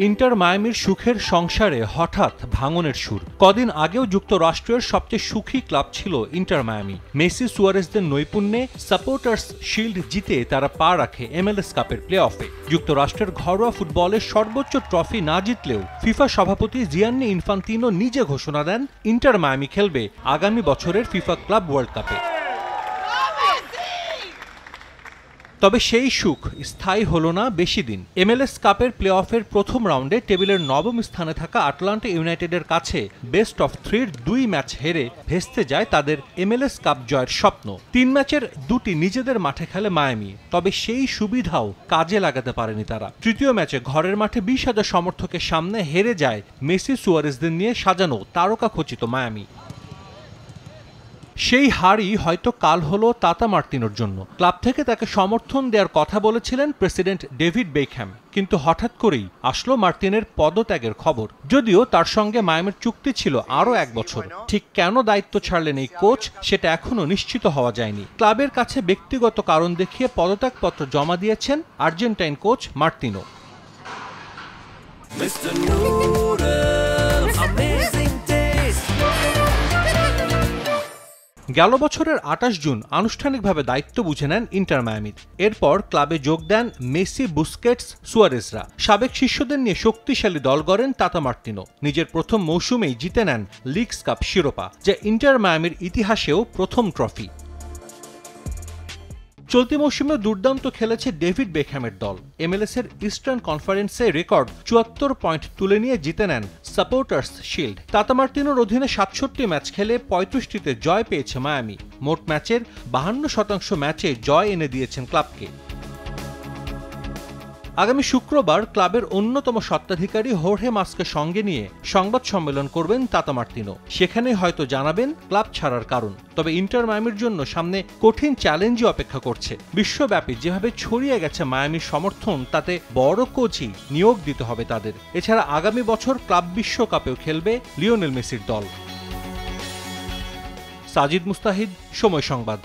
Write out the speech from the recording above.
Inter মায়ামির সুখের সংসারে হঠাৎ ভাঙনের সুর। কদিন আগেও যুক্তরাষ্ট্রের সবচেয়ে সুখী ক্লাব ছিল ইন্টার মায়ামি। মেসি সুয়ারেজদের নৈপুণ্যে সাপোর্টার্স শিল্ড জিতে তারা পা রাখে MLS কাপের প্লে অফে। যুক্তরাষ্ট্রের ঘরোয়া ফুটবলের সর্বোচ্চ ট্রফি না জিতলেও ফিফা সভাপতি জিয়ান্নি ইনফান্তিনো নিজে ঘোষণা দেন ইন্টার মায়ামি খেলবে আগামী বছরের ফিফা ক্লাব ওয়ার্ল্ড কাপে। তবে সেই সুখ স্থায়ী হলো না বেশি দিন। MLS কাপের প্লে অফের প্রথম রাউন্ডে টেবিলের নবম স্থানে থাকা আটলান্টা ইউনাইটেডের কাছে বেস্ট অফ 3-র 2 ম্যাচ হেরে ভেস্তে যায় তাদের MLS কাপ জয়ের স্বপ্ন। 3 ম্যাচের 2টি নিজেদের মাঠে খেলে মায়ামি, তবে সেই সুবিধাও কাজে লাগাতে পারেনি তারা। তৃতীয় ম্যাচে ঘরের মাঠে 20,000 সমর্থকের সামনে হেরে যায় মেসি সুয়ারেজদের নিয়ে সাজানো তারকা খচিত মায়ামি। সেই হারই হয়তো কাল হলো তাতা মার্তিনোর জন্য। ক্লাব থেকে তাকে সমর্থন দেওয়ার কথা বলেছিলেন প্রেসিডেন্ট ডেভিড বেকহ্যাম, কিন্তু হঠাৎ করেই আসলো মার্তিনের পদত্যাগের খবর। যদিও তার সঙ্গে মায়ামির চুক্তি ছিল আরও 1 বছর। ঠিক কেন দায়িত্ব ছাড়লেন এই কোচ সেটা এখনও নিশ্চিত হওয়া যায়নি। ক্লাবের কাছে ব্যক্তিগত কারণ দেখিয়ে পদত্যাগপত্র জমা দিয়েছেন আর্জেন্টাইন কোচ মার্তিনো। গেল বছরের 28 জুন আনুষ্ঠানিকভাবে দায়িত্ব বুঝে নেন ইন্টার মায়ামির। এরপর ক্লাবে যোগ দেন মেসি, বুস্কেটস, সুয়ারেজরা। সাবেক শিষ্যদের নিয়ে শক্তিশালী দল গড়েন তাতা মার্তিনো। নিজের প্রথম মৌসুমেই জিতে নেন লিগস কাপ শিরোপা, যা ইন্টার মায়ামির ইতিহাসেও প্রথম ট্রফি। চলতি মৌসুমে দুর্দান্ত খেলেছে ডেভিড বেকহ্যামের দল। MLS এর ইস্টার্ন কনফারেন্সে রেকর্ড 74 পয়েন্ট তুলে নিয়ে জিতে নেন সাপোর্টার্স শিল্ড। তাতা মার্তিনোর অধীনে 67 ম্যাচ খেলে 35টিতে জয় পেয়েছে মায়ামি। মোট ম্যাচের 52% ম্যাচে জয় এনে দিয়েছেন ক্লাবকে। আগামী শুক্রবার ক্লাবের অন্যতম স্বত্বাধিকারী হোর্হে মাসকে সঙ্গে নিয়ে সংবাদ সম্মেলন করবেন তাতা মার্তিনো। সেখানে হয়তো জানাবেন ক্লাব ছাড়ার কারণ। তবে ইন্টার মায়ামির জন্য সামনে কঠিন চ্যালেঞ্জই অপেক্ষা করছে। বিশ্বব্যাপী যেভাবে ছড়িয়ে গেছে মায়ামির সমর্থন, তাতে বড় কোচই নিয়োগ দিতে হবে তাদের। এছাড়া আগামী বছর ক্লাব বিশ্বকাপেও খেলবে লিওনেল মেসির দল। সাজিদ মুস্তাহিদ, সময় সংবাদ।